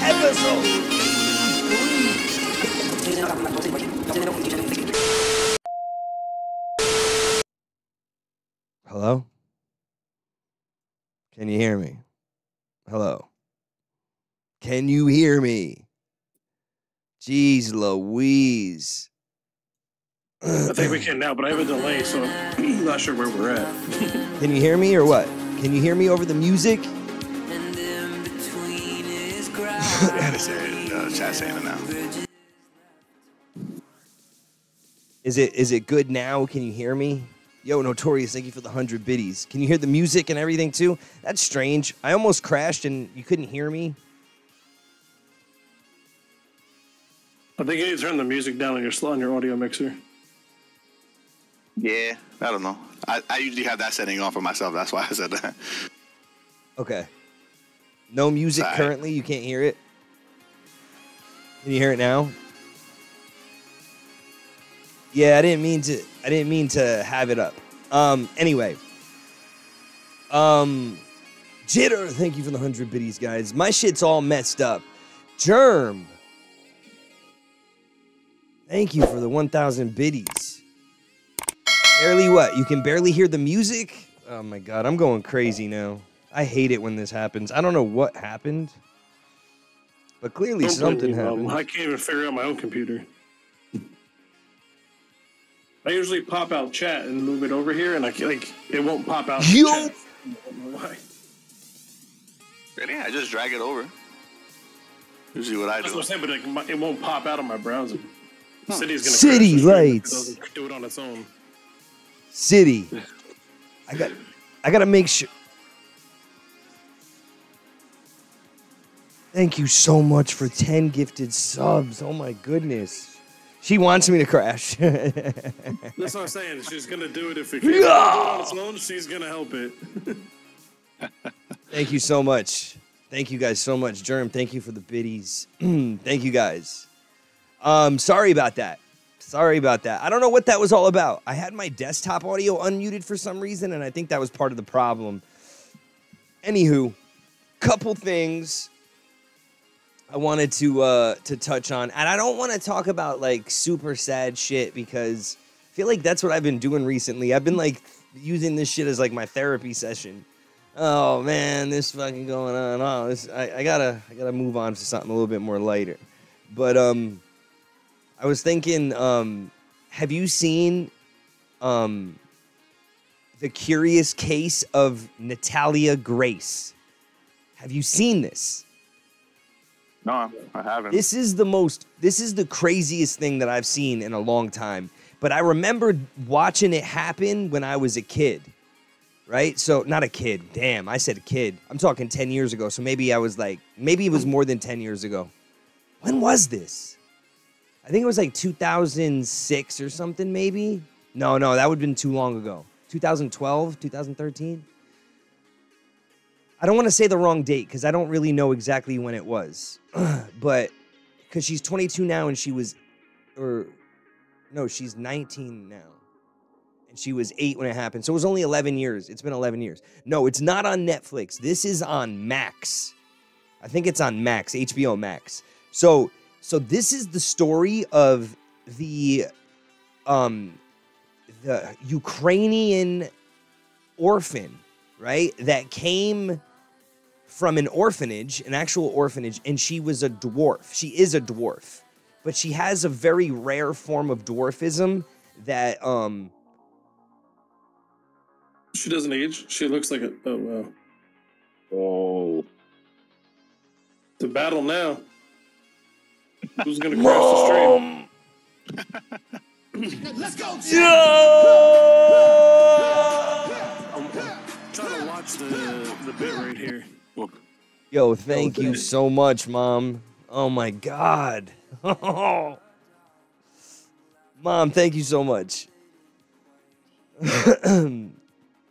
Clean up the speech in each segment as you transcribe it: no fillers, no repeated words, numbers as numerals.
episode. Hello? Can you hear me? Hello? Can you hear me? Jeez Louise. I think we can now, but I have a delay, so I'm not sure where we're at. Can you hear me or what? Can you hear me over the music? Yeah, they said, chat saying it now. Is it good now? Can you hear me? Yo, Notorious, thank you for the 100 biddies. Can you hear the music and everything too? That's strange. I almost crashed and you couldn't hear me. I think you need to turn the music down on your audio mixer. Yeah, I don't know. I usually have that setting on for myself. That's why I said that. Okay. No music currently? You can't hear it? Can you hear it now? Yeah, I didn't mean to have it up. Anyway. Jitter, thank you for the 100 biddies, guys. My shit's all messed up. Germ. Thank you for the 1,000 biddies. Barely what? You can barely hear the music? Oh my god, I'm going crazy now. I hate it when this happens. I don't know what happened. But clearly something happened. I can't even figure out my own computer. I usually pop out chat and move it over here, and it won't pop out. Yo! Chat. I don't know why. Really? I just drag it over. Usually what I do. That's what I'm saying, but it won't pop out on my browser. City's gonna City lights. It doesn't do it on its own. City. I gotta make sure. Thank you so much for 10 gifted subs. Oh my goodness. She wants me to crash. That's what I'm saying. She's gonna do it if it can't do it on its own. She's gonna help it. Thank you so much. Thank you guys so much. Germ, thank you for the biddies. Thank you guys. Sorry about that. Sorry about that. I don't know what that was all about. I had my desktop audio unmuted for some reason, and I think that was part of the problem. Anywho, couple things I wanted to touch on, and I don't want to talk about like super sad shit because I feel like that's what I've been doing recently. I've been like using this shit as like my therapy session. Oh man, this fucking going on. Oh, this I gotta move on to something a little bit more lighter. But I was thinking, have you seen The Curious Case of Natalia Grace? Have you seen this? No, I haven't. This is the craziest thing that I've seen in a long time. But I remember watching it happen when I was a kid, right? So, not a kid. Damn, I said a kid. I'm talking 10 years ago. So maybe it was more than 10 years ago. When was this? I think it was like 2006 or something, maybe. No, that would have been too long ago. 2012, 2013. I don't want to say the wrong date because I don't really know exactly when it was. But because she's 22 now and she's 19 now. And she was 8 when it happened. So it was only 11 years. It's been 11 years. No, it's not on Netflix. This is on Max. I think it's on Max, HBO Max. So this is the story of the Ukrainian orphan, right? That came from an orphanage, an actual orphanage, and she was a dwarf. She is a dwarf, but she has a very rare form of dwarfism that She doesn't age. She looks like a. Oh wow. Oh. It's a battle now. Who's gonna crash the stream? Let's go. I'm trying to watch the bit right here. Yo, thank you so much, Mom. Oh my God. Mom, thank you so much.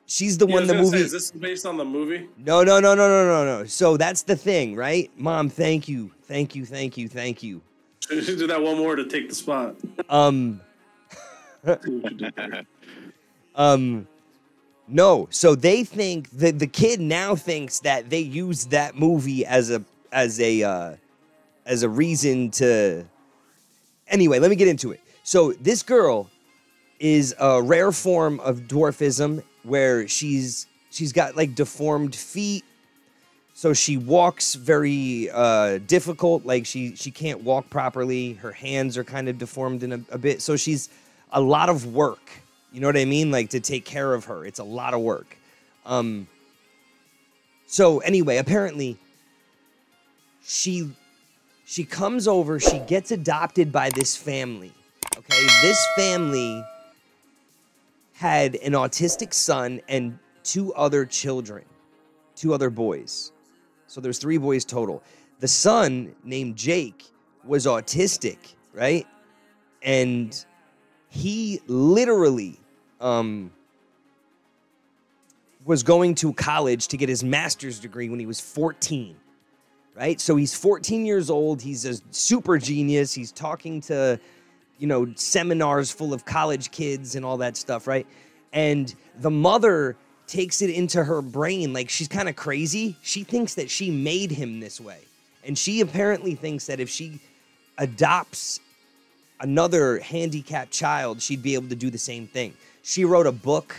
She's the one the movie. Say, is this based on the movie? No. So that's the thing, right? Mom, thank you. Thank you. You should do that one more to take the spot. No. So they think that the kid now thinks that they used that movie as a as a reason to... Anyway, let me get into it. So this girl is a rare form of dwarfism where she's got like deformed feet. So she walks very difficult, like she can't walk properly. Her hands are kind of deformed in a bit. So she's a lot of work. You know what I mean? Like to take care of her. It's a lot of work. So anyway, apparently she comes over, she gets adopted by this family. Okay, this family had an autistic son and 2 other children, 2 other boys. So there's 3 boys total. The son, named Jake, was autistic, right? And he literally was going to college to get his master's degree when he was 14, right? So he's 14 years old. He's a super genius. He's talking to, you know, seminars full of college kids and all that stuff, right? And the mother takes it into her brain, like she's kind of crazy. She thinks that she made him this way. And she apparently thinks that if she adopts another handicapped child, she'd be able to do the same thing. She wrote a book,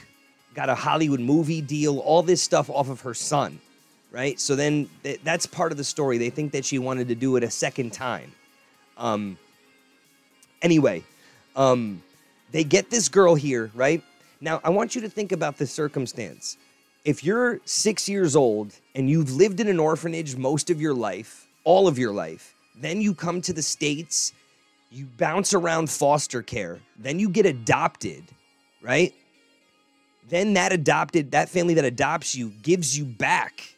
got a Hollywood movie deal, all this stuff off of her son, right? So then that's part of the story. They think that she wanted to do it a second time. Anyway, they get this girl here, right? Now, I want you to think about the circumstance. If you're 6 years old and you've lived in an orphanage most of your life, all of your life, then you come to the States, you bounce around foster care, then you get adopted, right? Then that family that adopts you gives you back,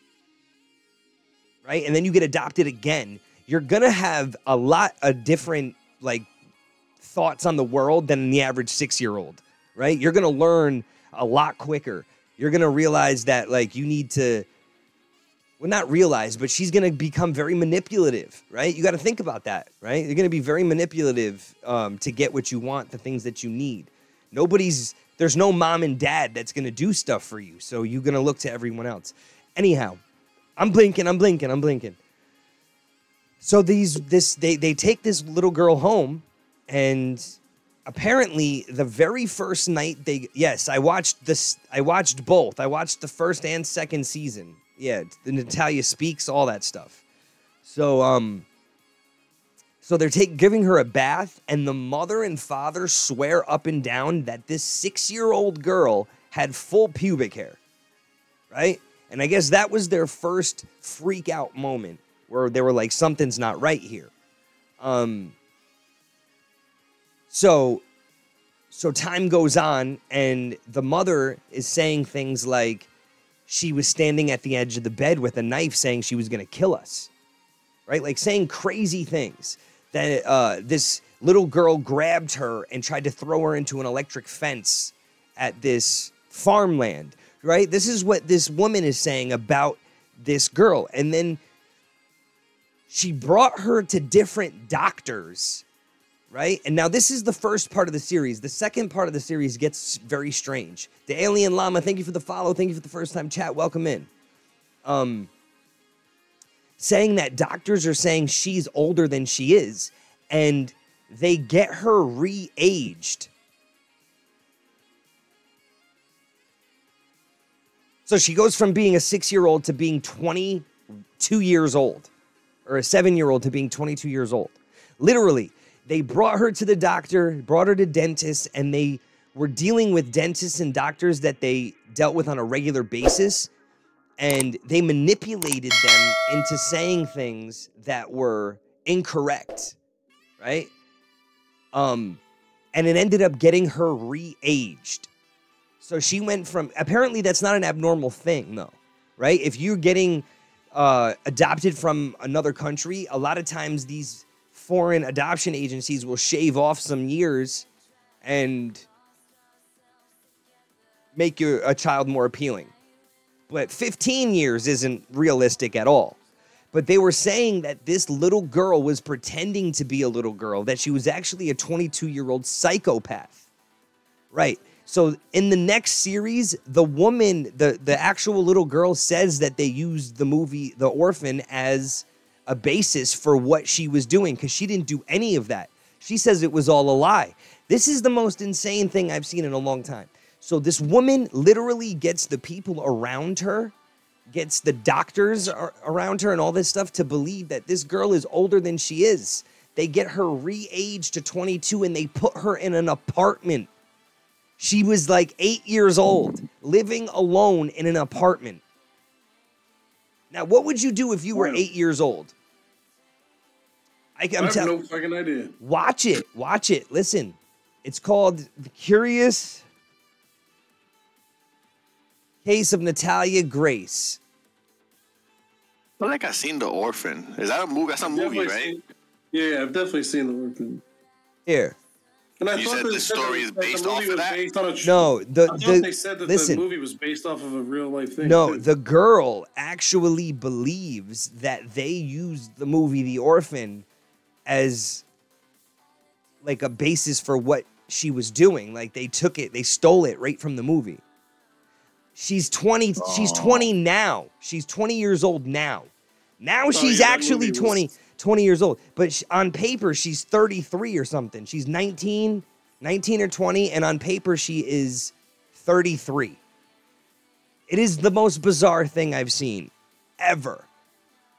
right? And then you get adopted again. You're gonna have a lot of different, like, thoughts on the world than the average 6-year-old, right? You're gonna learn a lot quicker. You're gonna realize that, like, you need to, well, not realize, but she's gonna become very manipulative, right? You gotta think about that, right? You're gonna be very manipulative to get what you want, the things that you need. There's no mom and dad that's gonna do stuff for you, so you're gonna look to everyone else. Anyhow, I'm blinking. So they take this little girl home, and apparently the very first night I watched both. I watched the first and second season. Yeah, the Natalia Speaks, all that stuff. So they're giving her a bath, and the mother and father swear up and down that this 6-year-old girl had full pubic hair, right? And I guess that was their first freak out moment where they were like, something's not right here. So time goes on, and the mother is saying things like she was standing at the edge of the bed with a knife saying she was going to kill us, right? Like saying crazy things. That this little girl grabbed her and tried to throw her into an electric fence at this farmland, right? This is what this woman is saying about this girl. And then she brought her to different doctors, right? And now this is the first part of the series. The second part of the series gets very strange. The Alien Llama, thank you for the follow. Thank you for the first time chat. Welcome in. Saying that doctors are saying she's older than she is, and they get her re-aged. So she goes from being a 6-year-old to being 22 years old, or a 7-year-old to being 22 years old. Literally, they brought her to the doctor, brought her to dentists, and they were dealing with dentists and doctors that they dealt with on a regular basis, and they manipulated them into saying things that were incorrect, right? And it ended up getting her re-aged. So she went from, apparently that's not an abnormal thing, though, right? If you're getting adopted from another country, a lot of times these foreign adoption agencies will shave off some years and make a child more appealing. But 15 years isn't realistic at all. But they were saying that this little girl was pretending to be a little girl, that she was actually a 22-year-old psychopath. Right. So in the next series, the woman, the actual little girl says that they used the movie The Orphan as a basis for what she was doing because she didn't do any of that. She says it was all a lie. This is the most insane thing I've seen in a long time. So this woman literally gets the people around her, gets the doctors around her and all this stuff to believe that this girl is older than she is. They get her re-aged to 22 and they put her in an apartment. She was like 8 years old, living alone in an apartment. Now, what would you do if you were 8 years old? I have no fucking idea. Watch it. Watch it. Listen. It's called The Curious Case of Natalia Grace. I feel like I've seen The Orphan. Is that a movie? That's a movie, right? Yeah, I've definitely seen The Orphan. Here. And I you thought said the story is based off of that? No, they said that the movie was based off of a real life thing. No, the girl actually believes that they used the movie The Orphan as like a basis for what she was doing. Like they took it, they stole it right from the movie. She's 20. Oh. She's 20 now. She's 20 years old now. Now she's actually 20 years old. But on paper, she's 33 or something. She's 19 or 20. And on paper, she is 33. It is the most bizarre thing I've seen ever.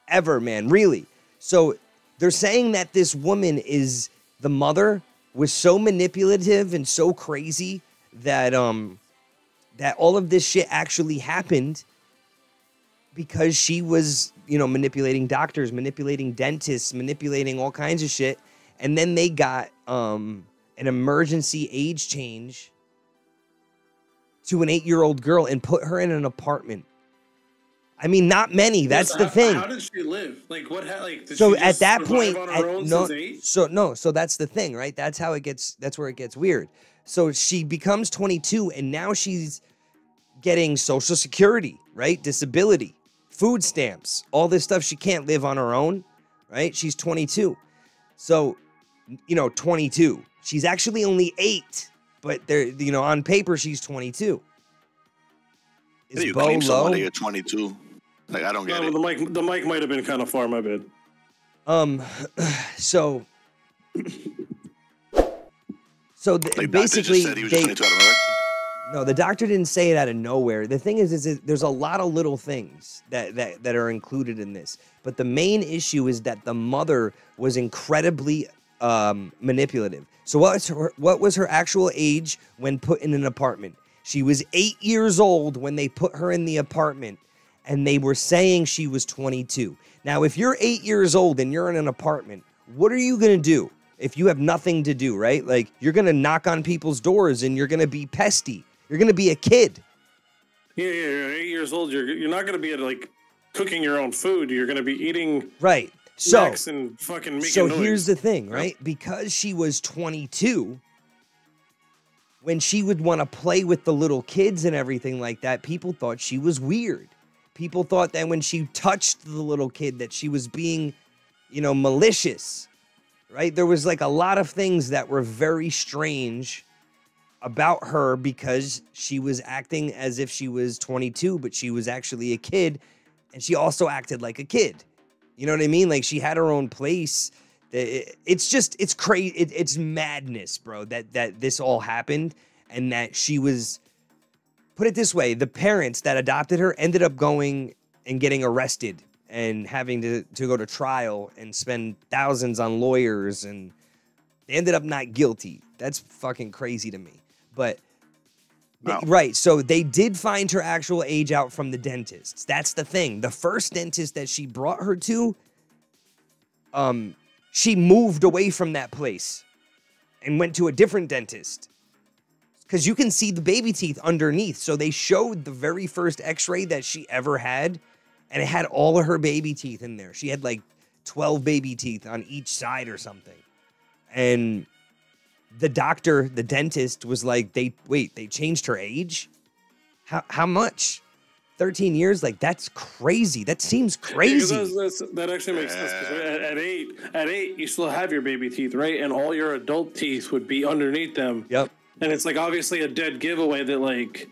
Ever, man. Really. So they're saying that this woman is the mother was so manipulative and so crazy that that all of this shit actually happened because she was, you know, manipulating doctors, manipulating dentists, manipulating all kinds of shit. And then they got an emergency age change to an 8-year-old girl and put her in an apartment. I mean, not many. That's the thing. How did she live? Like, what? Like, did so she at that point, on her own since 8? So that's the thing, right? That's how it gets. That's where it gets weird. So she becomes 22, and now she's getting Social Security, right? Disability, food stamps, all this stuff. She can't live on her own, right? She's 22. So, you know, 22. She's actually only 8, but they're, you know, on paper she's 22. Is you claim somebody at 22? Like, I don't get it. The mic might have been kind of far. My bad. So like basically, said he was 22 out of nowhere? No, the doctor didn't say it out of nowhere. The thing is there's a lot of little things that are included in this. But the main issue is that the mother was incredibly manipulative. So what was her actual age when put in an apartment? She was 8 years old when they put her in the apartment, and they were saying she was 22. Now, if you're 8 years old and you're in an apartment, what are you going to do if you have nothing to do, right? Like, you're going to knock on people's doors and you're going to be pesty. You're going to be a kid. Yeah, you're 8 years old. You're not going to be like cooking your own food. You're going to be eating right. snacks and fucking making noise. Here's the thing, right? Because she was 22, when she would want to play with the little kids and everything like that, people thought she was weird. People thought that when she touched the little kid that she was being, you know, malicious, right? There was like a lot of things that were very strange about her because she was acting as if she was 22, but she was actually a kid, and she also acted like a kid. You know what I mean? Like, she had her own place. It's crazy. It's madness, bro, that this all happened, and that she was, put it this way, the parents that adopted her ended up going and getting arrested and having to go to trial and spend thousands on lawyers, and they ended up not guilty. That's fucking crazy to me. But, wow. Right, so they did find her actual age out from the dentists. That's the thing. The first dentist that she brought her to, she moved away from that place and went to a different dentist. Because you can see the baby teeth underneath. So they showed the very first x-ray that she ever had, and it had all of her baby teeth in there. She had like 12 baby teeth on each side or something. And the doctor, the dentist, was like, they changed her age? How much? 13 years? Like, that's crazy. That seems crazy. That actually makes sense. At eight, you still have your baby teeth, right? And all your adult teeth would be underneath them. Yep. And it's like obviously a dead giveaway that, like,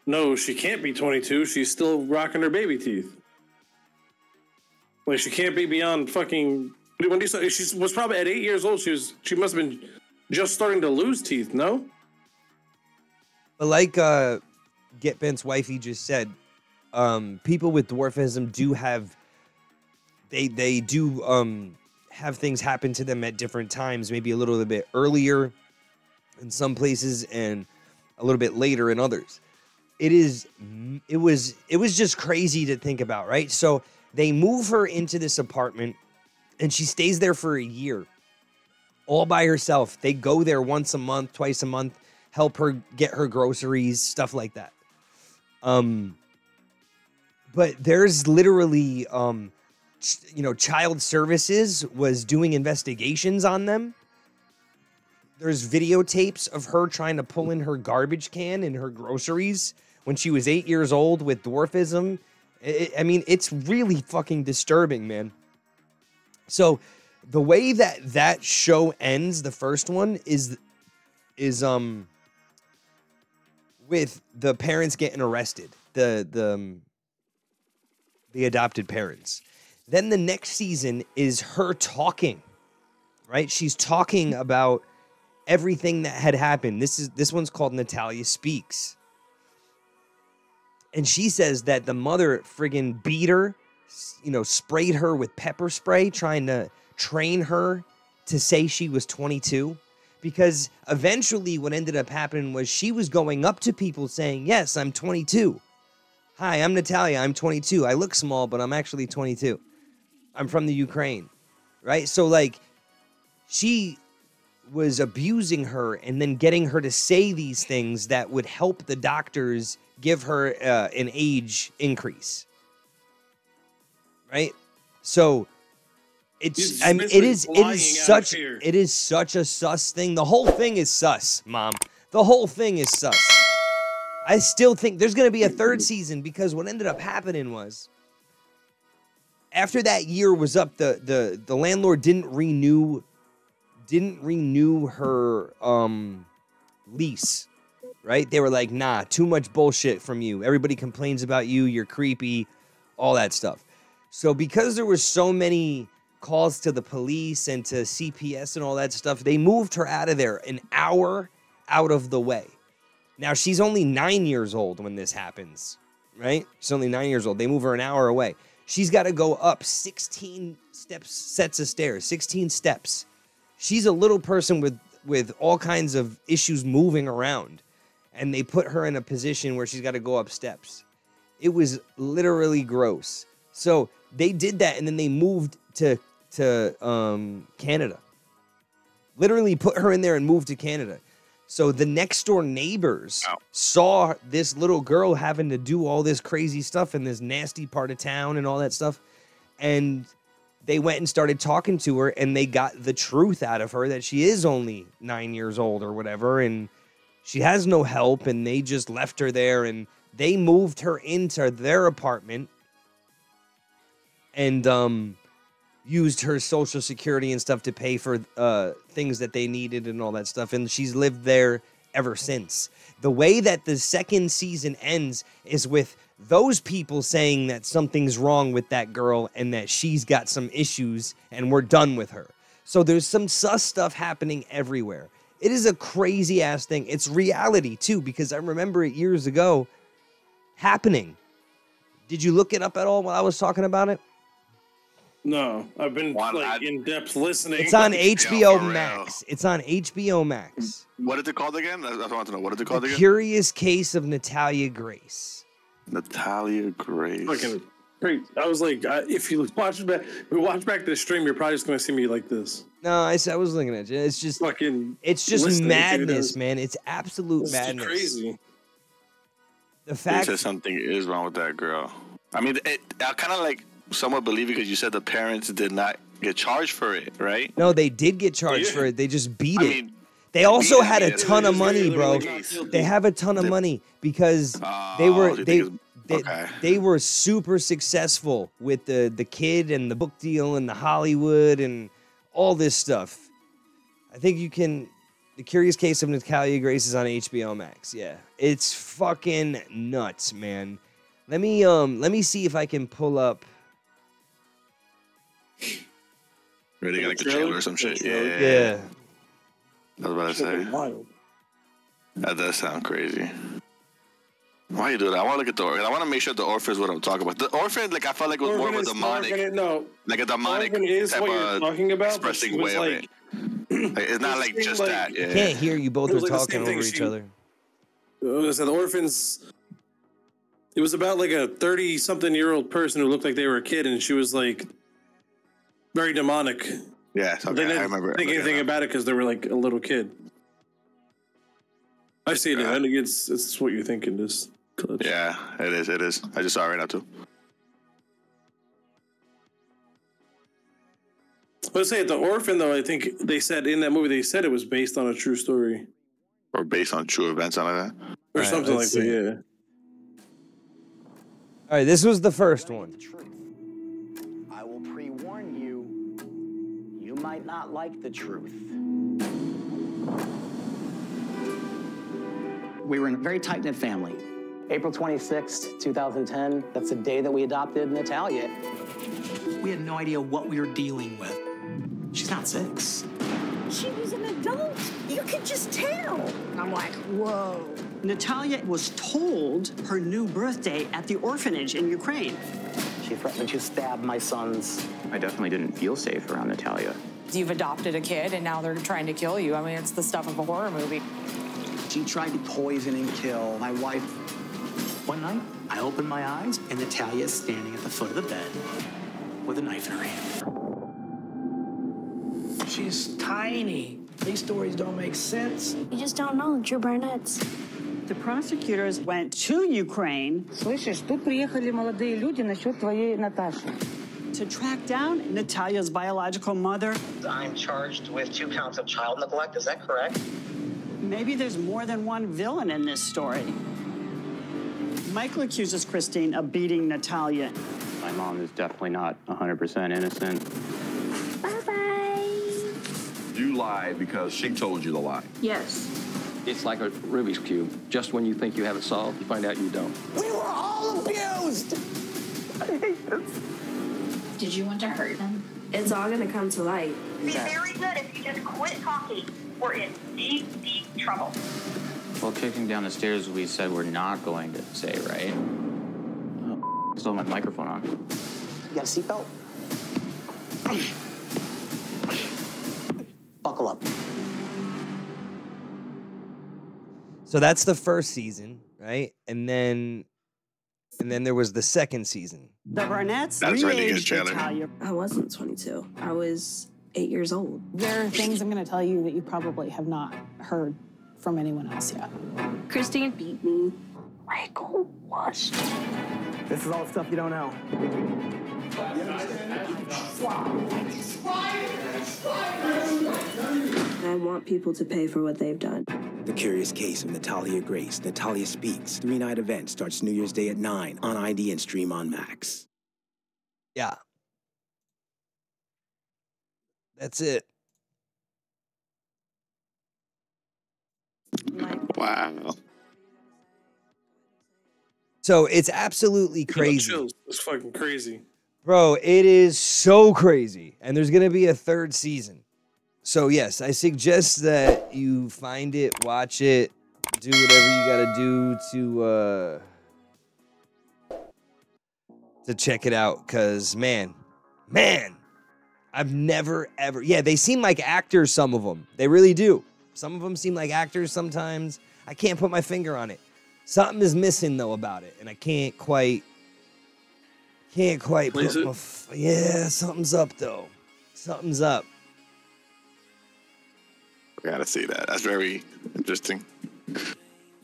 no, she can't be 22. She's still rocking her baby teeth. Like she can't be beyond fucking. When you say she was probably at 8 years old, she must have been just starting to lose teeth. No. But like Get Bent's wifey just said, people with dwarfism do have they do have things happen to them at different times, maybe a little bit earlier in some places and a little bit later in others. It was just crazy to think about, right? So they move her into this apartment and she stays there for a year all by herself. They go there once a month, twice a month, help her get her groceries, stuff like that. But there's literally, child services was doing investigations on them. There's videotapes of her trying to pull in her garbage can and her groceries when she was 8 years old with dwarfism. It's really fucking disturbing, man. So the way that show ends, the first one, is with the parents getting arrested, the adopted parents. Then the next season is her talking, right? She's talking about everything that had happened. This one's called Natalia Speaks. And she says that the mother friggin' beat her, sprayed her with pepper spray, trying to train her to say she was 22. Because eventually what ended up happening was she was going up to people saying, yes, I'm 22. Hi, I'm Natalia. I'm 22. I look small, but I'm actually 22. I'm from the Ukraine, right? So, like, she was abusing her and then getting her to say these things that would help the doctors give her an age increase, right? So it is such a sus thing. The whole thing is sus, Mom. The whole thing is sus. I still think there's going to be a third season because what ended up happening was after that year was up, the landlord didn't renew her lease, right? They were like, nah, too much bullshit from you. Everybody complains about you. You're creepy, all that stuff. So because there were so many calls to the police and to CPS and all that stuff, they moved her out of there an hour out of the way. Now, she's only 9 years old when this happens, right? She's only 9 years old. They move her an hour away. She's got to go up 16 sets of stairs, 16 steps. She's a little person with all kinds of issues moving around, and they put her in a position where she's got to go up steps. It was literally gross. So they did that, and then they moved to Canada. Literally put her in there and moved to Canada. So the next door neighbors saw this little girl having to do all this crazy stuff in this nasty part of town and all that stuff, and they went and started talking to her, and they got the truth out of her that she is only 9 years old or whatever, and she has no help, and they just left her there, and they moved her into their apartment and used her Social Security and stuff to pay for things that they needed and all that stuff, and she's lived there ever since. The way that the second season ends is with those people saying that something's wrong with that girl and that she's got some issues and we're done with her. So there's some sus stuff happening everywhere. It is a crazy ass thing. It's reality too, because I remember it years ago happening. Did you look it up at all while I was talking about it? No, I've been in depth listening. It's on HBO Max. It's on HBO Max. What is it called again? I want to know. What is it called again? Curious Case of Natalia Grace. Natalia Grace. Fucking great. I was like, if you watch back the stream, you're probably just gonna see me like this. No, I was looking at you. It's just fucking. It's just madness, man. It's absolute madness. Crazy. The fact that something is wrong with that girl. I mean, I kind of like somewhat believe it because you said the parents did not get charged for it, right? No, they did get charged for it. They just beat it. They also had a ton of money, bro. They have a ton of money because they were super successful with the kid and the book deal and the Hollywood and all this stuff. I think you can. The Curious Case of Natalia Grace is on HBO Max. Yeah, it's fucking nuts, man. Let me see if I can pull up Really got like a trailer or some shit. Yeah. I was about to say. Wild. That does sound crazy. Why you do that? I want to look at the orphan. I want to make sure the orphan is what I'm talking about. The orphan, like, I felt like it was more of a demonic. No. Like a demonic Is type what you're talking about, expressing way of it. Like, it's not like just like, that. Yeah. I can't hear you. Both are like talking over each other. So the orphans. It was about like a 30-something-year-old person who looked like they were a kid, and she was like very demonic. Yeah, okay, They didn't I remember. think anything about it because they were like a little kid. I see it. I think it's what you're thinking. This. Clutch. Yeah, it is. It is. I just saw it right now too. Let's say the orphan, though. I think they said in that movie they said it was based on a true story, Or based on true events, something like that. or something like that. Yeah. All right, this was the first one. I will pre-warn you, you might not like the truth. We were in a very tight-knit family. April 26th, 2010, that's the day that we adopted Natalia. We had no idea what we were dealing with. She's not 6. She was an adult. You could just tell. I'm like, whoa. Natalia was told her new birthday at the orphanage in Ukraine. She threatened to stab my sons. I definitely didn't feel safe around Natalia. You've adopted a kid and now they're trying to kill you. I mean, it's the stuff of a horror movie. She tried to poison and kill my wife. One night, I opened my eyes, and Natalia is standing at the foot of the bed with a knife in her hand. She's tiny. These stories don't make sense. You just don't know the true Barnetts. The prosecutors went to Ukraine Слышишь, тут приехали молодые люди насчет твоей Наташи. to track down Natalia's biological mother. I'm charged with 2 counts of child neglect. Is that correct? Maybe there's more than one villain in this story. Michael accuses Christine of beating Natalia. My mom is definitely not 100% innocent. Bye-bye. You lied because she told you to lie. Yes. It's like a Rubik's Cube. Just when you think you have it solved, you find out you don't. We were all abused! I hate this. Did you want to hurt them? It's all going to come to light. Be very good if you just quit talking. We're in deep, deep trouble. Well, kicking down the stairs, we said we're not going to say, right? Oh, still have my microphone on. You got a seatbelt? Buckle up. So that's the first season, right? And then there was the second season. The Barnetts re-aged Natalia. I wasn't 22. I was 8 years old. There are things I'm going to tell you that you probably have not heard from anyone else yet. Christine beat me. Michael washed. This is all the stuff you don't know. I want people to pay for what they've done. The Curious Case of Natalia Grace. Natalia Speaks. 3-night event starts New Year's Day at 9 on ID and stream on Max. Yeah. That's it. Wow. So it's absolutely crazy. It's fucking crazy. Bro, it is so crazy. And there's going to be a third season. So, yes, I suggest that you find it, watch it, do whatever you got to do to check it out. Because, man, I've never, ever... Yeah, they seem like actors, some of them. They really do. Some of them seem like actors sometimes. I can't put my finger on it. Something is missing, though, about it. And I can't quite put my... Yeah, something's up, though. Something's up. I gotta see that. That's very interesting.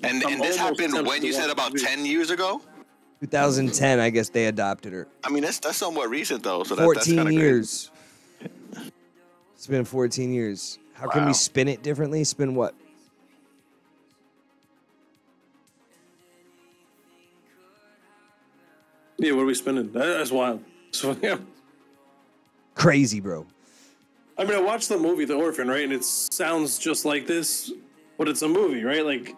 And this happened when you said about 10 years ago? 2010, I guess they adopted her. I mean, that's somewhat recent, though. So 14 years. It's been 14 years. How can we spin it differently? Spin what? Yeah, what are we spinning? That's wild. So, yeah. Crazy, bro. I mean, I watched the movie The Orphan, right? And it sounds just like this, but it's a movie, right? Like,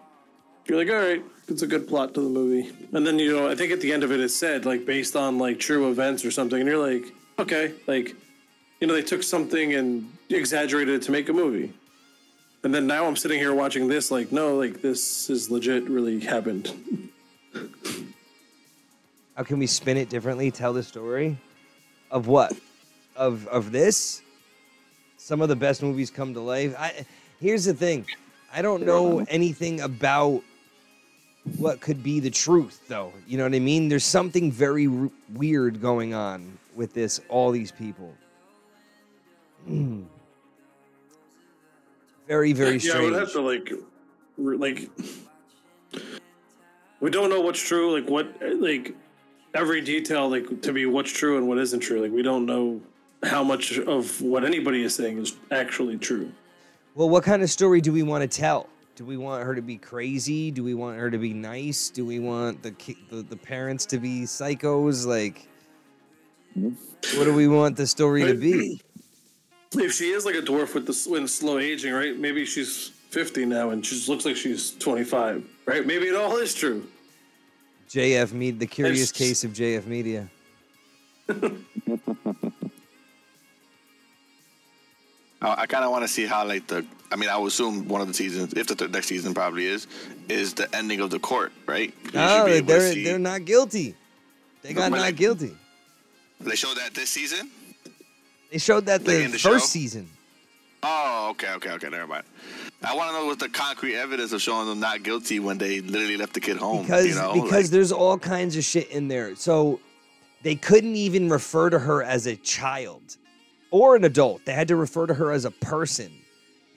you're like, all right, it's a good plot to the movie. And then, you know, I think at the end of it, it said, like, based on, like, true events or something. And you're like, okay, like, they took something and exaggerated it to make a movie. And then now I'm sitting here watching this like, no, like this is legit really happened. How can we spin it differently? Tell the story of what? Of this? Some of the best movies come to life. Here's the thing. I don't know anything about what could be the truth, though. You know what I mean? There's something very weird going on with this, all these people. Very, very strange. Yeah, I would have to, like, we don't know what's true, like, what, like, every detail, like, to be what's true and what isn't true. Like, we don't know how much of what anybody is saying is actually true. Well, what kind of story do we want to tell? Do we want her to be crazy? Do we want her to be nice? Do we want the parents to be psychos? Like, what do we want the story to be? If she is like a dwarf with the slow aging, right? Maybe she's 50 now and she looks like she's 25, right? Maybe it all is true. JF Media, the curious case of JF Media. I kind of want to see how, like, I would assume one of the seasons, if the next season probably is the ending of the court, right? No, they're not guilty. They got not guilty. They showed that this season? They showed that the first season. Oh, okay, never mind. I want to know what's the concrete evidence of showing them not guilty when they literally left the kid home. Because there's all kinds of shit in there. So they couldn't even refer to her as a child or an adult. They had to refer to her as a person.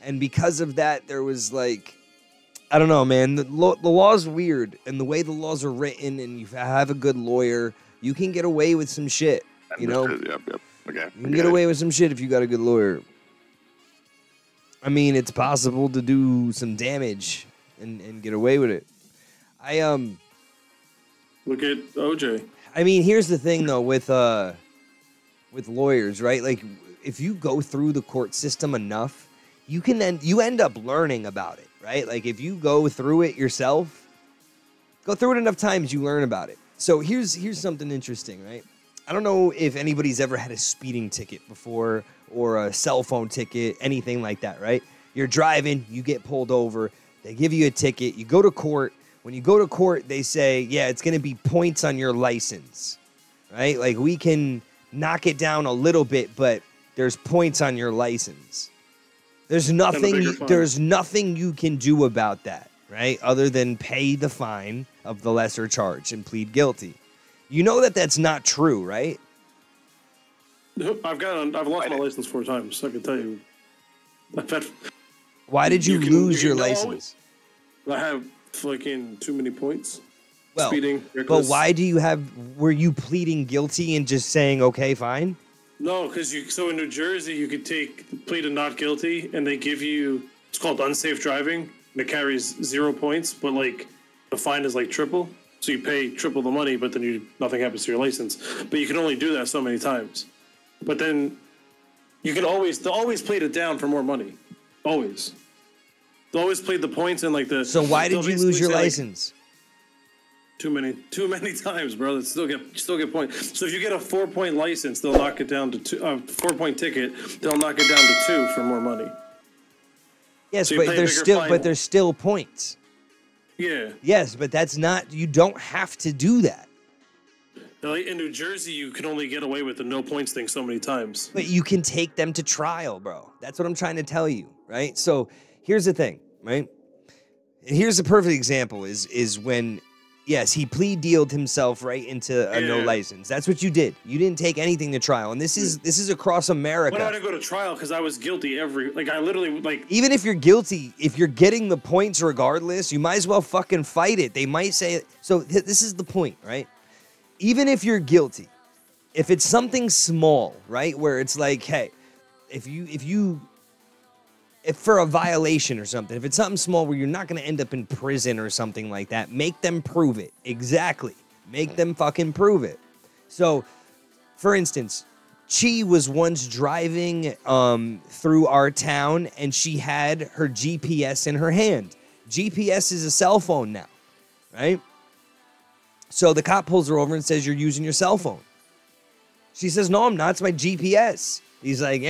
And because of that, there was like, I don't know, man. The law's weird. And the way the laws are written and you have a good lawyer, you can get away with some shit, you know? Yep. Okay. You can get away with some shit if you got a good lawyer. I mean, it's possible to do some damage and get away with it. Look at OJ. I mean, here's the thing though with lawyers, right? Like, if you go through the court system enough, you end up learning about it, right? Like, if you go through it yourself, go through it enough times, you learn about it. So here's something interesting, right? I don't know if anybody's ever had a speeding ticket before or a cell phone ticket, anything like that, right? You're driving, you get pulled over, they give you a ticket, you go to court. When you go to court, they say, yeah, it's going to be points on your license, right? Like, we can knock it down a little bit, but there's points on your license. There's nothing you can do about that, right? Other than pay the fine of the lesser charge and plead guilty. You know that that's not true, right? I've lost my license 4 times, so I can tell you. Why did you lose your license? I have fucking too many points. Well, speeding. But why do you were you pleading guilty and just saying, okay, fine? No, because so in New Jersey, you could plead to not guilty, and they give you, it's called unsafe driving, and it carries 0 points, but like the fine is like triple. So you pay triple the money, but then nothing happens to your license. But you can only do that so many times. But then they'll always plead it down for more money. Always. They'll always plead the points and like the. So why did you lose your license? Too many times, bro. Still get points. So if you get a 4-point license, they'll knock it down to 2. 4-point ticket, they'll knock it down to 2 for more money. Yes, so but there's still points. Yeah. Yes, but that's not. You don't have to do that. In New Jersey, you can only get away with the no points thing so many times. But you can take them to trial, bro. That's what I'm trying to tell you, right? So here's the thing, right? And here's a perfect example is when, yes, he plea dealed himself right into a no license. That's what you did. You didn't take anything to trial, and this is across America. Why did I go to trial? Because I was guilty I literally Even if you're guilty, if you're getting the points regardless, you might as well fucking fight it. They might say so. This is the point, right? Even if you're guilty, if it's something small, right, where it's like, hey, if for a violation or something, if it's something small where you're not going to end up in prison or something like that, make them prove it. Exactly. Make them fucking prove it. So, for instance, Chi was once driving through our town and she had her GPS in her hand. GPS is a cell phone now, right? So the cop pulls her over and says, you're using your cell phone. She says, no, I'm not. It's my GPS. He's like,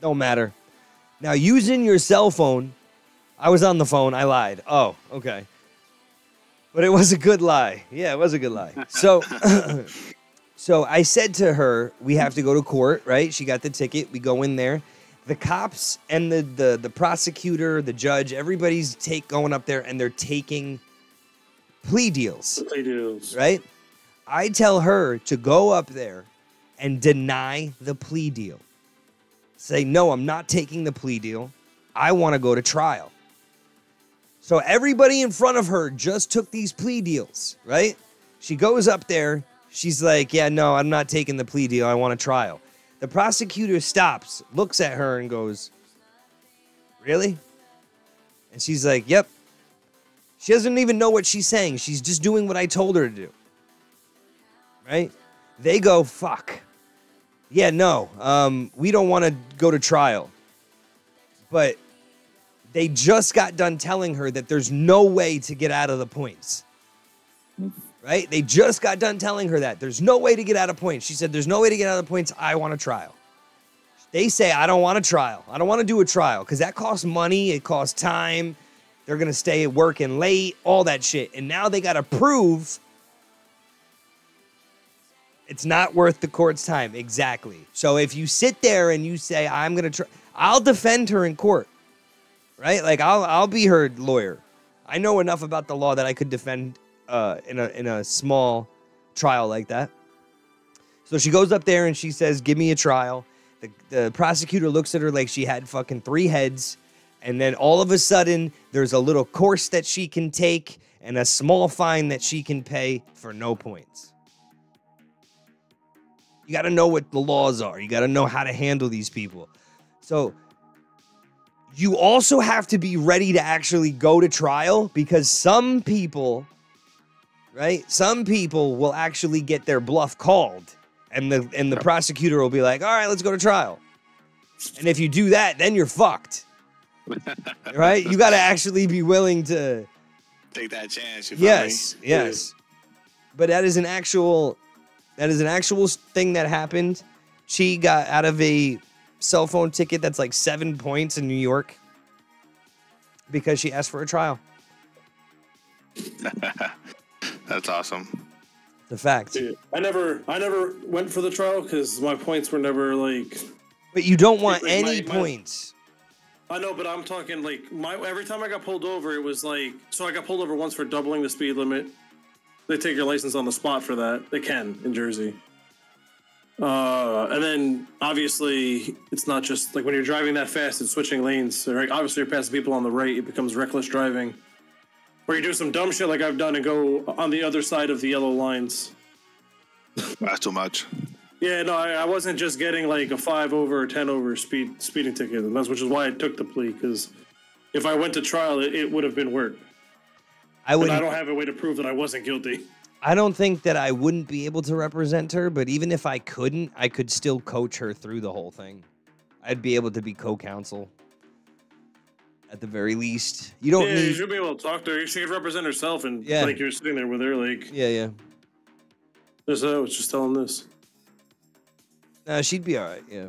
don't matter. Now, using your cell phone, I was on the phone. I lied. Oh, okay. But it was a good lie. Yeah, it was a good lie. So, so I said to her, we have to go to court, right? She got the ticket. We go in there. The cops and the prosecutor, the judge, everybody's going up there, and they're taking plea deals. Plea deals. Right? I tell her to go up there and deny the plea deal. Say, no, I'm not taking the plea deal. I want to go to trial. So everybody in front of her just took these plea deals, right? She goes up there. She's like, yeah, no, I'm not taking the plea deal. I want a trial. The prosecutor stops, looks at her and goes, really? And she's like, yep. She doesn't even know what she's saying. She's just doing what I told her to do. Right? They go, fuck. Yeah, no, we don't want to go to trial. But they just got done telling her that there's no way to get out of the points. Right? They just got done telling her that. There's no way to get out of points. She said, there's no way to get out of the points. I want a trial. They say, I don't want a trial. I don't want to do a trial because that costs money. It costs time. They're going to stay working late, all that shit. And now they got to prove it's not worth the court's time. Exactly. So if you sit there and you say, I'm going to try, I'll defend her in court. Right? Like, I'll be her lawyer. I know enough about the law that I could defend in a small trial like that. So she goes up there and she says, give me a trial. The prosecutor looks at her like she had fucking 3 heads. And then all of a sudden, there's a little course that she can take and a small fine that she can pay for no points. You got to know what the laws are. You got to know how to handle these people. So you also have to be ready to actually go to trial because some people, right? Some people will actually get their bluff called and the prosecutor will be like, all right, let's go to trial. And if you do that, then you're fucked. Right? You got to actually be willing to take that chance. Yes. But that is an actual thing that happened. She got out of a cell phone ticket that's like 7 points in New York because she asked for a trial. That's awesome. The fact. Yeah, I never went for the trial because my points were never like. But you don't want any points. I know, but I'm talking like every time I got pulled over, it was like, so I got pulled over once for doubling the speed limit. They take your license on the spot for that. They can in Jersey. And then obviously it's not just like when you're driving that fast and switching lanes, right? Obviously you're passing people on the right, it becomes reckless driving. Or you do some dumb shit like I've done and go on the other side of the yellow lines. That's too much. Yeah, no, I wasn't just getting like a 5 over or 10 over speeding ticket, and that's which is why I took the plea, because if I went to trial, it would have been work. I don't have a way to prove that I wasn't guilty. I don't think that I wouldn't be able to represent her, but even if I couldn't, I could still coach her through the whole thing. I'd be able to be co-counsel. At the very least. You don't need... you should be able to talk to her. She could represent herself, and like you're sitting there with her, like... Yeah. I was just telling this. No, she'd be all right, yeah.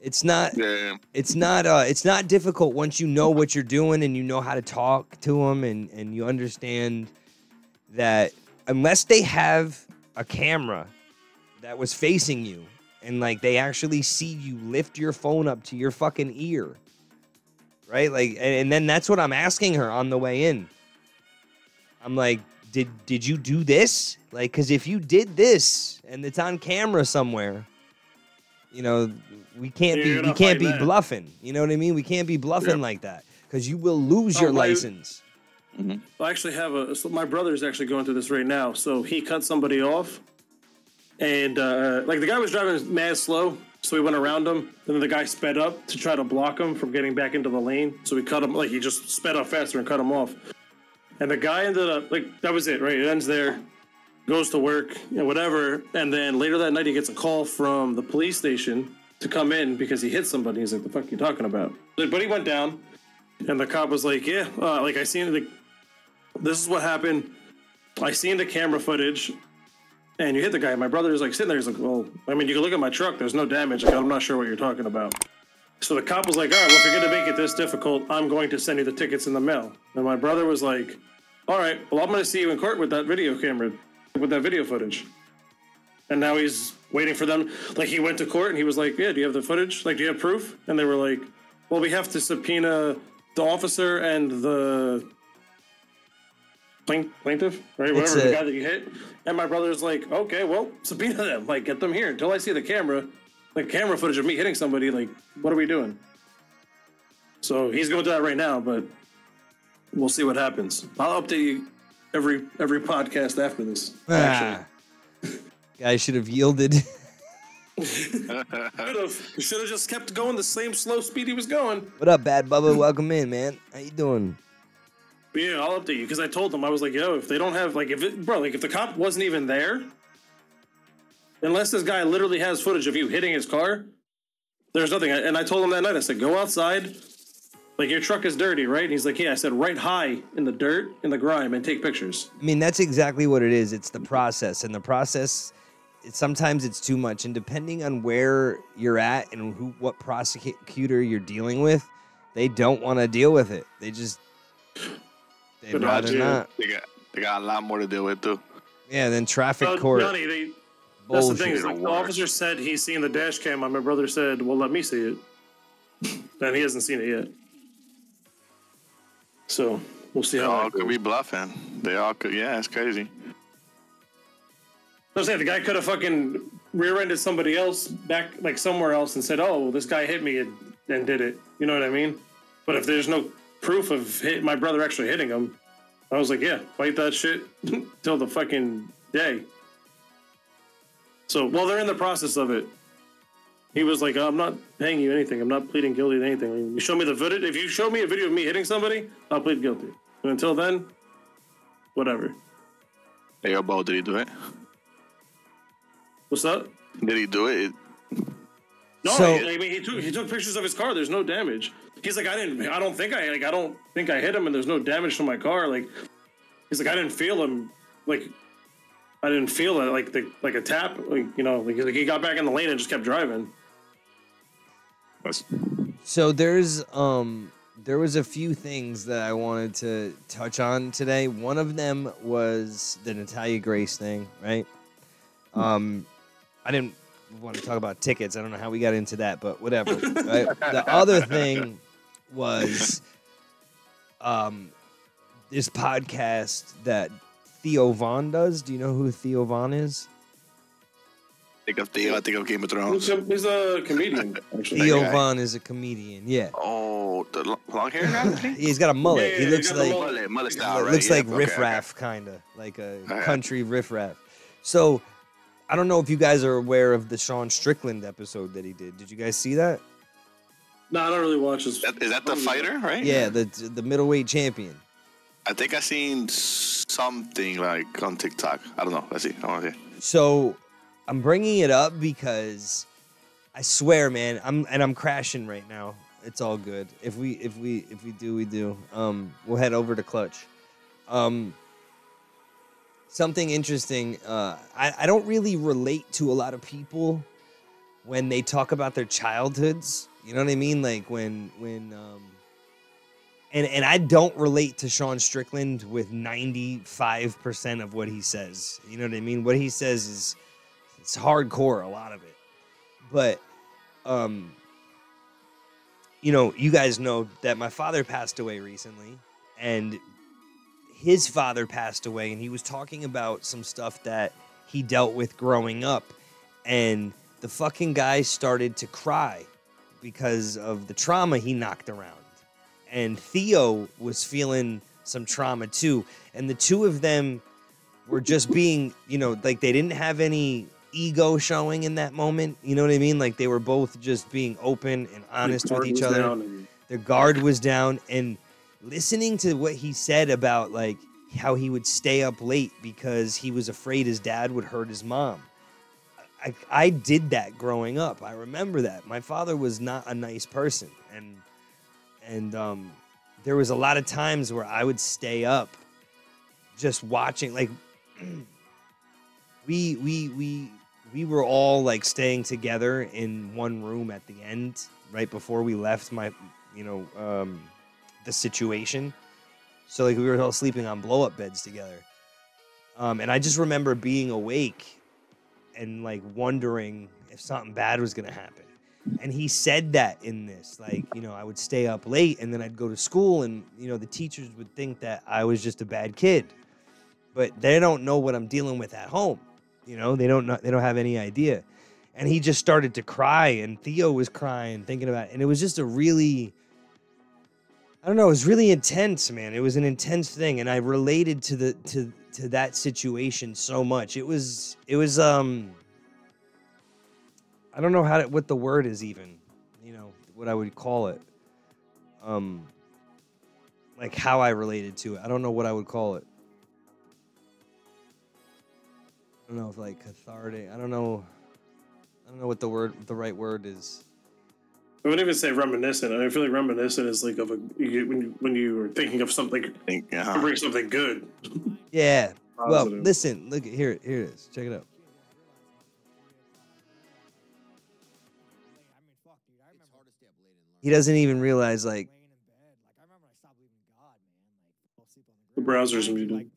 It's not difficult once you know what you're doing and you know how to talk to them and you understand that unless they have a camera that was facing you and like they actually see you lift your phone up to your fucking ear, right? Like, and then that's what I'm asking her on the way in. I'm like, did you do this? Like, because if you did this and it's on camera somewhere, you know, we can't be bluffing. You know what I mean? We can't be bluffing like that because you will lose your license. I actually have my brother's actually going through this right now. So he cut somebody off, and like the guy was driving mad slow, so we went around him, and then the guy sped up to try to block him from getting back into the lane. So we cut him, like he just sped up faster and cut him off. And the guy ended up like that was it, right? It ends there. Goes to work, whatever, and then later that night he gets a call from the police station to come in because he hit somebody. He's like, "The fuck are you talking about?" But he went down, and the cop was like, "Yeah, like I seen this is what happened. I seen the camera footage, and you hit the guy. My brother was like sitting there. He's like, well, I mean, you can look at my truck. There's no damage. Like, I'm not sure what you're talking about. So the cop was like, all right, well, if you're going to make it this difficult, I'm going to send you the tickets in the mail. And my brother was like, all right, well, I'm going to see you in court with that video camera, with that video footage. And now he's waiting for them. Like, he went to court and he was like, yeah, do you have the footage? Like, do you have proof? And they were like, well, we have to subpoena the officer and the plaintiff, right? Whatever, the guy that you hit. And my brother's like, okay, well, subpoena them. Like, get them here until I see the camera. Like, camera footage of me hitting somebody. Like, what are we doing? So he's going to that right now, but we'll see what happens. I'll update you every podcast after this. Actually. Guy should have yielded. Should have just kept going the same slow speed he was going. What up, Bad Bubba? Welcome in, man. How you doing? But yeah, I'll update you because I told them, I was like, yo, if they don't have, like, if the cop wasn't even there, unless this guy literally has footage of you hitting his car, there's nothing. And I told him that night, I said, go outside. Like, your truck is dirty, right? And he's like, yeah. I said, right high in the dirt, in the grime, and take pictures. I mean, that's exactly what it is. It's the process. And the process, sometimes it's too much. And depending on where you're at and what prosecutor you're dealing with, they don't want to deal with it. They'd rather not. They got a lot more to deal with, too. Yeah, then traffic court. Johnny, that's the thing. Is like, the officer said he's seen the dash cam. My brother said, well, let me see it. And he hasn't seen it yet. So we'll see how that all could be bluffing. They all could. Yeah, it's crazy. I'm saying the guy could have fucking rear-ended somebody else back, like, somewhere else and said, oh, well, this guy hit me and did it. You know what I mean? But if there's no proof of my brother actually hitting him, I was like, yeah, fight that shit till the fucking day. So while they're in the process of it, he was like, I'm not paying you anything. I'm not pleading guilty to anything. I mean, you show me the footage. If you show me a video of me hitting somebody, I'll plead guilty. And until then, whatever. Hey, Bo, did he do it? What's that? Did he do it? No, I mean, he took pictures of his car. There's no damage. He's like, I don't think I hit him, and there's no damage to my car. Like, he's like, I didn't feel him. Like, I didn't feel it, like a tap. Like, you know, like he got back in the lane and just kept driving. So there was a few things that I wanted to touch on today. One of them was the Natalia Grace thing, right? I didn't want to talk about tickets. I don't know how we got into that, but whatever. Right? The other thing was this podcast that Theo Von does. Do you know who Theo Von is? I think of Game of Thrones. He's a comedian. Theo Von is a comedian. Yeah. Oh, the long hair guy? He's got a mullet. Yeah, he looks like mullet style, right? Looks like riffraff, kind of like a country riffraff. So I don't know if you guys are aware of the Sean Strickland episode that he did. Did you guys see that? No, I don't really watch this. Is that the fighter, right? Yeah, the middleweight champion. I think I seen something like on TikTok. I don't know. Let's see. I want to see. So I'm bringing it up because I swear, man, I'm crashing right now. It's all good. If we do, we do. We'll head over to Clutch. Something interesting. I don't really relate to a lot of people when they talk about their childhoods. You know what I mean? Like when and I don't relate to Sean Strickland with 95% of what he says. You know what I mean? What he says is it's hardcore, a lot of it. But you know, you guys know that my father passed away recently, and his father passed away, and he was talking about some stuff that he dealt with growing up, and the fucking guy started to cry because of the trauma he knocked around. And Theo was feeling some trauma too. And the two of them were just being, you know, like they didn't have any ego showing in that moment. You know what I mean? Like they were both just being open and honest with each other. Their guard was down. And listening to what he said about like how he would stay up late because he was afraid his dad would hurt his mom. I did that growing up. I remember that. My father was not a nice person. And there was a lot of times where I would stay up just watching. Like, we were all like staying together in one room at the end, right before we left my, the situation. So like we were all sleeping on blow up beds together. And I just remember being awake and like wondering if something bad was gonna happen. And he said that in this, like, I would stay up late and then I'd go to school and, the teachers would think that I was just a bad kid. But they don't know what I'm dealing with at home. They don't have any idea. And he just started to cry and Theo was crying, thinking about it. And it was just a really, I don't know, it was really intense, man. It was an intense thing. And I related to that situation so much. It was I don't know what the word is even, what I would call it. Like how I related to it. I don't know what I would call it. I don't know if like cathartic. I don't know what the right word is. I wouldn't even say reminiscent. I feel like reminiscent is like when you were thinking of something, remembering something good. Yeah. Well, Positive. listen, look here it is. Check it out. He doesn't even realize like The browser's muted.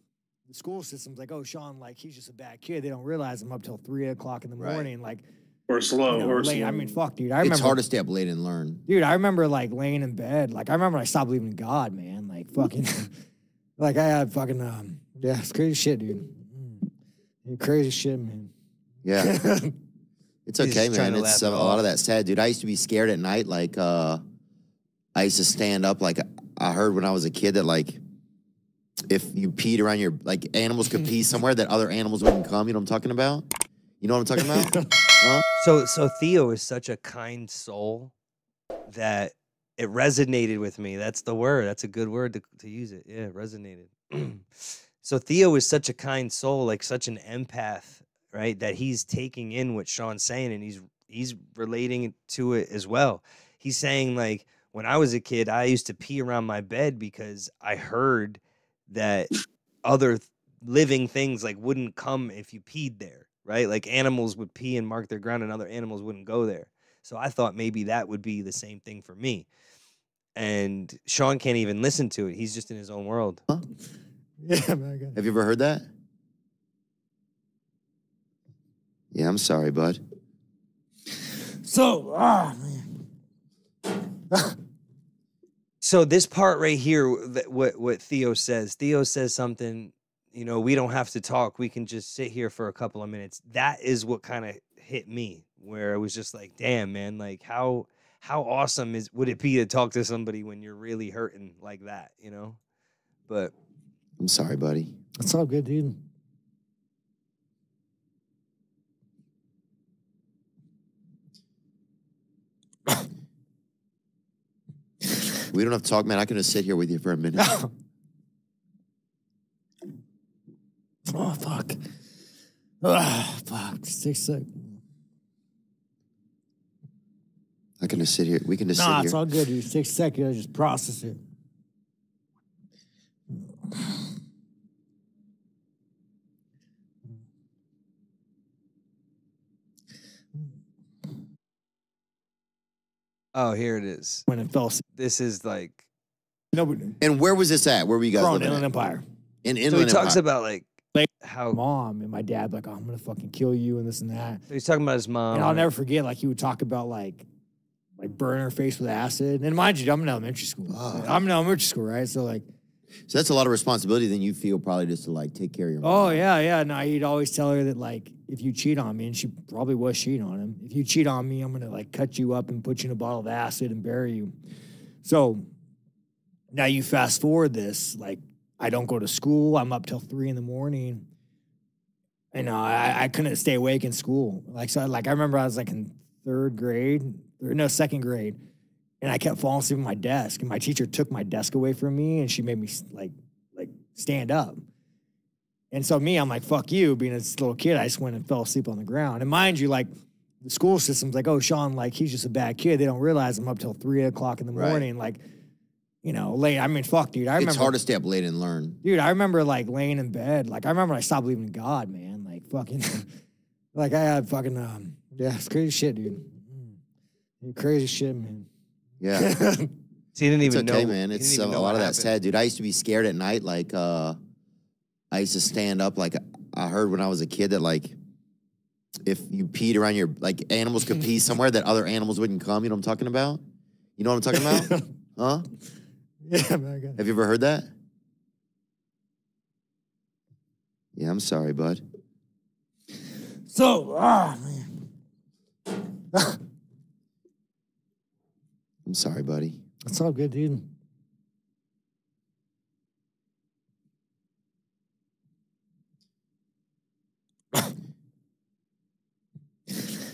The school system's like, oh, Sean, like he's just a bad kid. They don't realize I'm up till 3 o'clock in the morning, like. Or slow, or late. slow. I mean, fuck, dude. I remember It's hard to stay up late and learn. Dude, I remember like laying in bed. Like I remember I stopped believing in God, man. Like fucking, like I had fucking, yeah, it's crazy shit, dude. Crazy shit, man. Yeah. It's okay, man. It's a lot of that sad, dude. I used to be scared at night. Like, I used to stand up. Like, I heard when I was a kid that, like, if you peed around like, animals could pee somewhere that other animals wouldn't come. You know what I'm talking about? You know what I'm talking about? Huh? So Theo is such a kind soul that it resonated with me. That's the word. That's a good word to use it. Yeah, it resonated. So Theo is such a kind soul, like such an empath, right? That he's taking in what Sean's saying and he's relating to it as well. He's saying like, when I was a kid, I used to pee around my bed because I heard that other living things like wouldn't come if you peed there, right? Like animals would pee and mark their ground and other animals wouldn't go there. So I thought maybe that would be the same thing for me. And Sean can't even listen to it. He's just in his own world. Huh? Yeah, man. Have you ever heard that? Yeah, I'm sorry, bud. So, man. So this part right here, what Theo says something, we don't have to talk. We can just sit here for a couple of minutes. That is what kind of hit me, where it was just like, damn, man, like how awesome would it be to talk to somebody when you're really hurting like that, But I'm sorry, buddy. It's all good, dude. We don't have to talk, man. I can just sit here with you for a minute. Oh, fuck. Oh, fuck. Just take a sec. I can just sit here. We can just sit here. Nah, it's all good, dude. Just take a sec. You gotta just process it. Oh, here it is. When it fell asleep. This is like. Nobody. And where was this at? Where were you guys living Inland at? Empire. In So Inland he talks Empire. about like how mom and my dad like, oh, I'm gonna fucking kill you and this and that. So he's talking about his mom. And I'll never forget, like he would talk about like burning her face with acid. And mind you, I'm in elementary school. I'm in elementary school, right? So like. So that's a lot of responsibility then you feel probably just to like take care of your mom. Oh yeah. No, he'd always tell her that like if you cheat on me, and she probably was cheating on him. If you cheat on me, I'm gonna like cut you up and put you in a bottle of acid and bury you. So now you fast forward this, like I don't go to school. I'm up till 3 in the morning. And I couldn't stay awake in school. Like so, like I remember I was like in second grade. And I kept falling asleep at my desk. And my teacher took my desk away from me and she made me like stand up. And so I'm like, fuck you. Being a little kid, I just went and fell asleep on the ground. And mind you, like the school system's like, oh, Sean, like he's just a bad kid. They don't realize I'm up till 3 o'clock in the morning. Like, late. I mean, fuck, dude. I remember. It's hard to stay up late and learn. Dude, I remember like laying in bed. Like I remember I stopped believing in God, man. Like fucking, like I had fucking, yeah, it's crazy shit, dude. Crazy shit, man. Yeah. So he didn't even okay, know, man. It's a lot of that's sad, dude. I used to be scared at night. Like, I used to stand up. Like, I heard when I was a kid that, like, if you peed around your, like, animals could pee somewhere that other animals wouldn't come. You know what I'm talking about? You know what I'm talking about? Huh? Yeah, man. Have you ever heard that? Yeah, I'm sorry, bud. So, man. I'm sorry, buddy. It's all good, dude.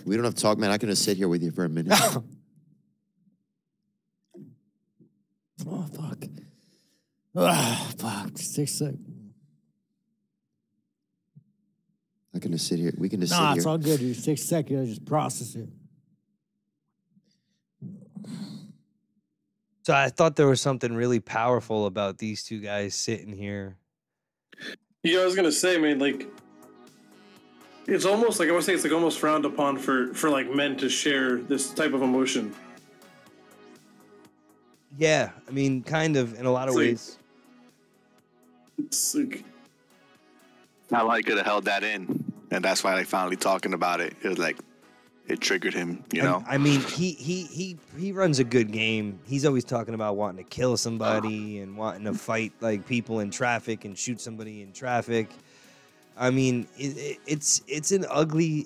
We don't have to talk, man. I can just sit here with you for a minute. Oh, fuck. Ah, fuck. 6 seconds. I can just sit here. We can just sit Nah, here. it's all good, dude. 6 seconds. I just process it. So I thought there was something really powerful about these two guys sitting here. Yeah, I was gonna say, man, like it's almost like I would say it's like almost frowned upon for like men to share this type of emotion. Yeah, I mean, kind of in a lot of ways. It's like Not like could have held that in, and that's why they finally talking about it. It was like it triggered him, you know. I mean, he runs a good game. He's always talking about wanting to kill somebody and wanting to fight like people in traffic and shoot somebody in traffic. I mean, it's an ugly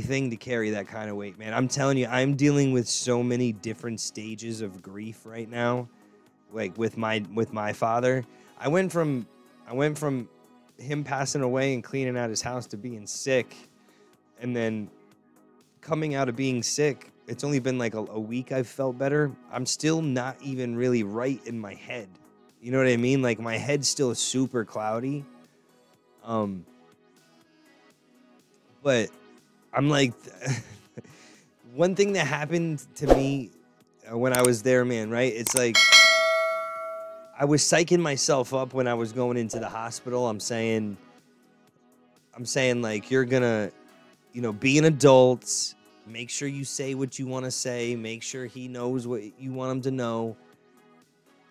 thing to carry that kind of weight, man. I'm telling you, I'm dealing with so many different stages of grief right now, like with my father. I went from him passing away and cleaning out his house to being sick, and then coming out of being sick. It's only been like a week I've felt better. I'm still not even really right in my head. You know what I mean? Like my head's still super cloudy. But I'm like, one thing that happened to me when I was there, man, right? It's like, I was psyching myself up when I was going into the hospital. I'm saying like, you're gonna, you know, be an adult, make sure you say what you want to say, make sure he knows what you want him to know.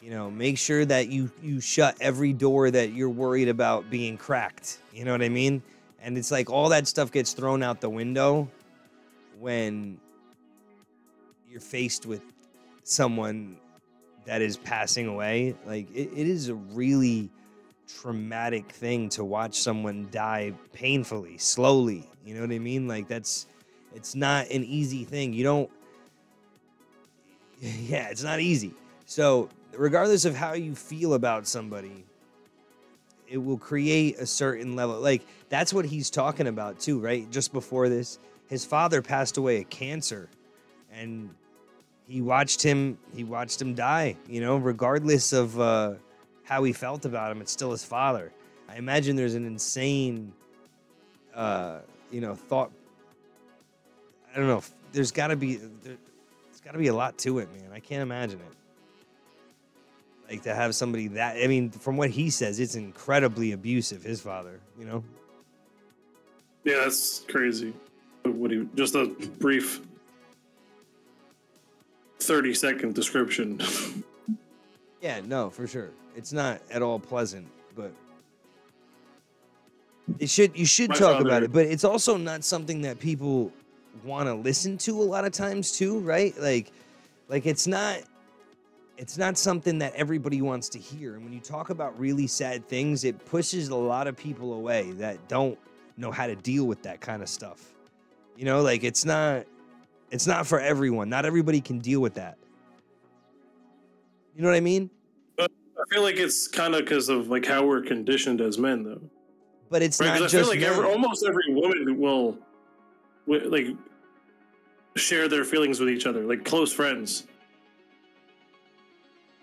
You know, make sure that you shut every door that you're worried about being cracked. You know what I mean? And it's like all that stuff gets thrown out the window when you're faced with someone that is passing away. Like it is a really traumatic thing to watch someone die painfully, slowly. You know what I mean? Like it's not an easy thing. You don't, yeah, it's not easy. So regardless of how you feel about somebody, it will create a certain level. Like that's what he's talking about too, right? Just before this, his father passed away of cancer, and he watched him die, you know, regardless of how he felt about him. It's still his father. I imagine there's an insane, you know, thought. I don't know. There's got to be a lot to it, man. I can't imagine it. Like to have somebody that, I mean, from what he says, it's incredibly abusive, his father, you know? yeah, that's crazy. Just a brief 30-second description. Yeah, no, for sure. It's not at all pleasant, but you should talk about it, but it's also not something that people want to listen to a lot of times too, right? Like it's not something that everybody wants to hear. And when you talk about really sad things, it pushes a lot of people away that don't know how to deal with that kind of stuff. You know, like it's not for everyone. Not everybody can deal with that. You know what I mean? But I feel like it's kind of because of like how we're conditioned as men, though. But it's right? not I just feel like almost every woman will like share their feelings with each other, like close friends.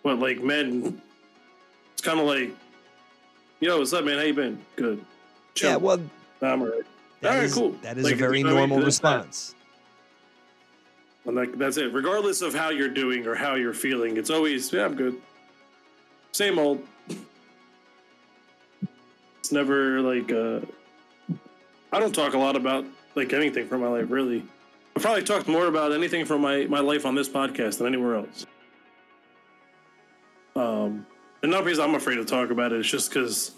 But like men, it's kind of like, yo, what's up, man? How you been? Good. Chill. Yeah, well, I'm all right. All right, cool. That is like, a very you know what I mean? normal response. And like that's it. Regardless of how you're doing or how you're feeling, it's always, yeah, I'm good. Same old. It's never like I don't talk a lot about like anything from my life, really. I've probably talked more about anything from my life on this podcast than anywhere else. And not because I'm afraid to talk about it. It's just because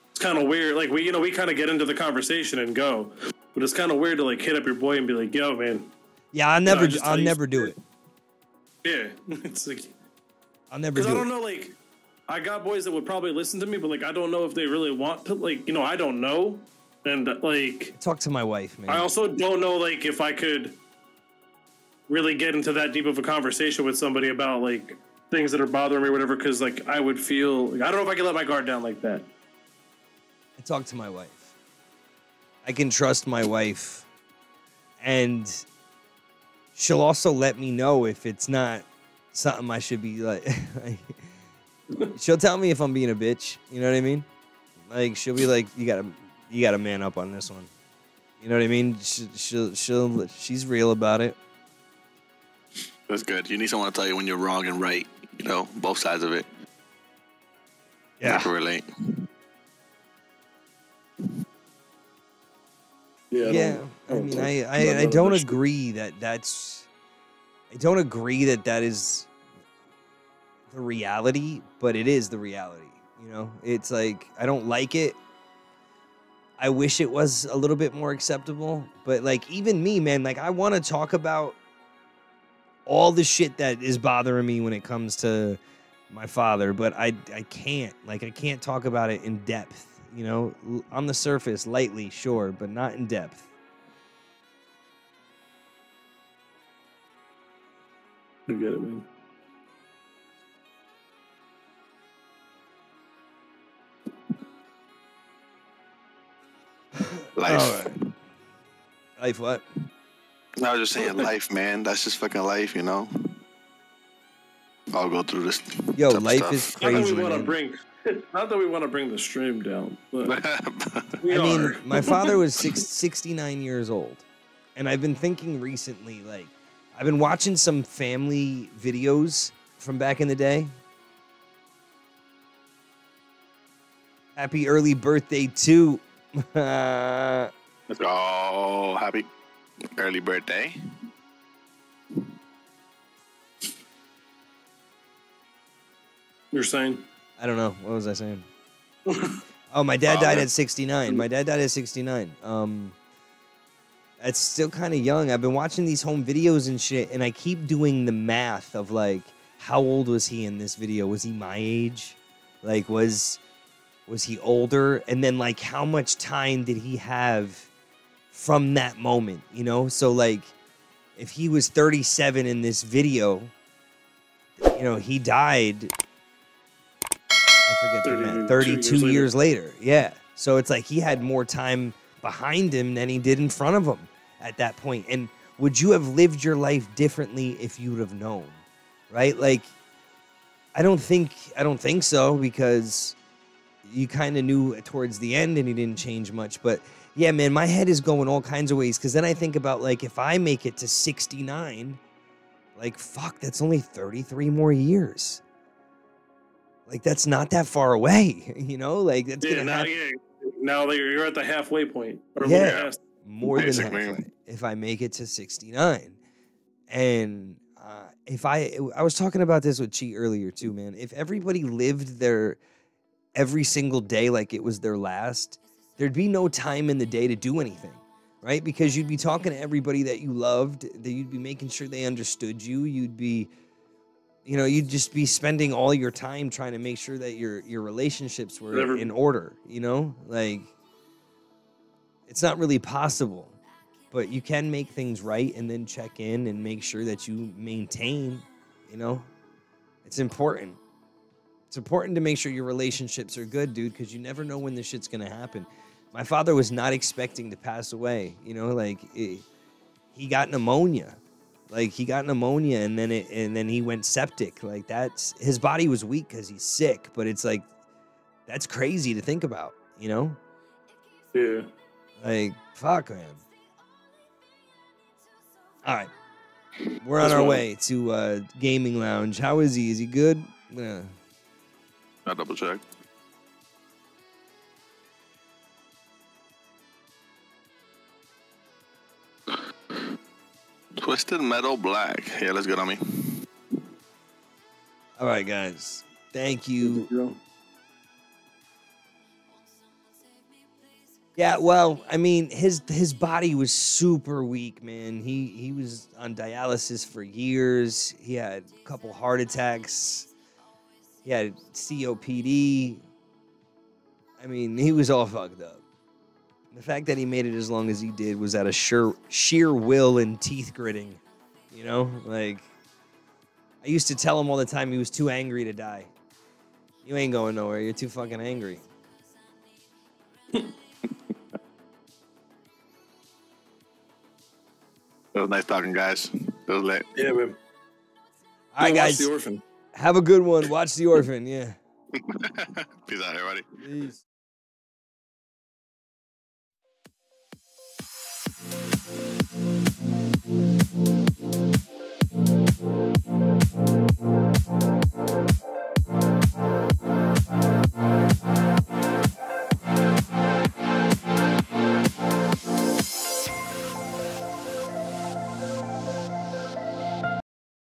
it's kind of weird. Like we kind of get into the conversation and go, but it's kind of weird to like hit up your boy and be like, "Yo, man." Yeah, I'll never do it. Yeah, it's like I'll never do it. Because I don't know, like, I got boys that would probably listen to me, but like I don't know if they really want to. Like, I don't know, and like talk to my wife, man. I also don't know, like, if I could really get into that deep of a conversation with somebody about like things that are bothering me or whatever, because like I would feel like, I don't know if I can let my guard down like that. I talk to my wife. I can trust my wife, and she'll also let me know if it's not something I should be like. She'll tell me if I'm being a bitch. You know what I mean? Like she'll be like, "You gotta man up on this one." You know what I mean? She's real about it. That's good. You need someone to tell you when you're wrong and right. Both sides of it. Yeah. I can relate. Yeah. I mean, I don't agree that that's. I don't agree that that is the reality, but it is the reality. It's like I don't like it. I wish it was a little bit more acceptable, but like even me, man, like I want to talk about all the shit that is bothering me when it comes to my father, but I can't. Like I can't talk about it in depth. On the surface, lightly, sure, but not in depth. I get it, man. Life. All right. Life what? I was just saying life, man. That's just fucking life, I'll go through this. Yo, type of life stuff. is crazy. Not that we want to bring the stream down, but my father was 69 years old, and I've been thinking recently, like, I've been watching some family videos from back in the day. Happy early birthday to. Oh, happy early birthday. You're saying? I don't know. What was I saying? Oh, my dad died at 69. My dad died at 69. That's still kind of young. I've been watching these home videos and shit, and I keep doing the math of, like, how old was he in this video? Was he my age? Like, was he older? And then, like, how much time did he have from that moment, So, like, if he was 37 in this video, he died... I forget the math. 32 years later. Yeah. So it's like he had more time behind him than he did in front of him at that point. And would you have lived your life differently if you would have known? Right? Like, I don't think so, because you kind of knew towards the end and he didn't change much. But yeah, man, my head is going all kinds of ways, because then I think about, like, if I make it to 69, like, fuck, that's only 33 more years. Like, that's not that far away, Like, that's now you're at the halfway point. Or more than halfway. If I make it to 69, and I was talking about this with Chi earlier too, man. If everybody lived their every single day like it was their last, there'd be no time in the day to do anything, right? Because you'd be talking to everybody that you loved, that you'd be making sure they understood you. You'd be you'd just be spending all your time trying to make sure that your relationships were in order, Like, it's not really possible, but you can make things right and then check in and make sure that you maintain, It's important. It's important to make sure your relationships are good, dude, because you never know when this shit's going to happen. My father was not expecting to pass away, he got pneumonia. Like, he got pneumonia, and then he went septic. Like, his body was weak because he's sick, but it's like, that's crazy to think about, Yeah. Like, fuck, man. All right. We're on our way to Gaming Lounge. How is he? Is he good? I'll double check. Twisted Metal Black. Yeah, let's go on me. All right, guys. Thank you. Yeah, well, I mean, his body was super weak, man. He was on dialysis for years. He had a couple heart attacks. He had COPD. I mean, he was all fucked up. The fact that he made it as long as he did was out of sheer will and teeth gritting. You know? Like, I used to tell him all the time he was too angry to die. You ain't going nowhere. You're too fucking angry. It was nice talking, guys. It was late. Yeah, man. All right, guys. Watch The Orphan. Have a good one. Watch The Orphan. Yeah. Peace out, everybody. Peace.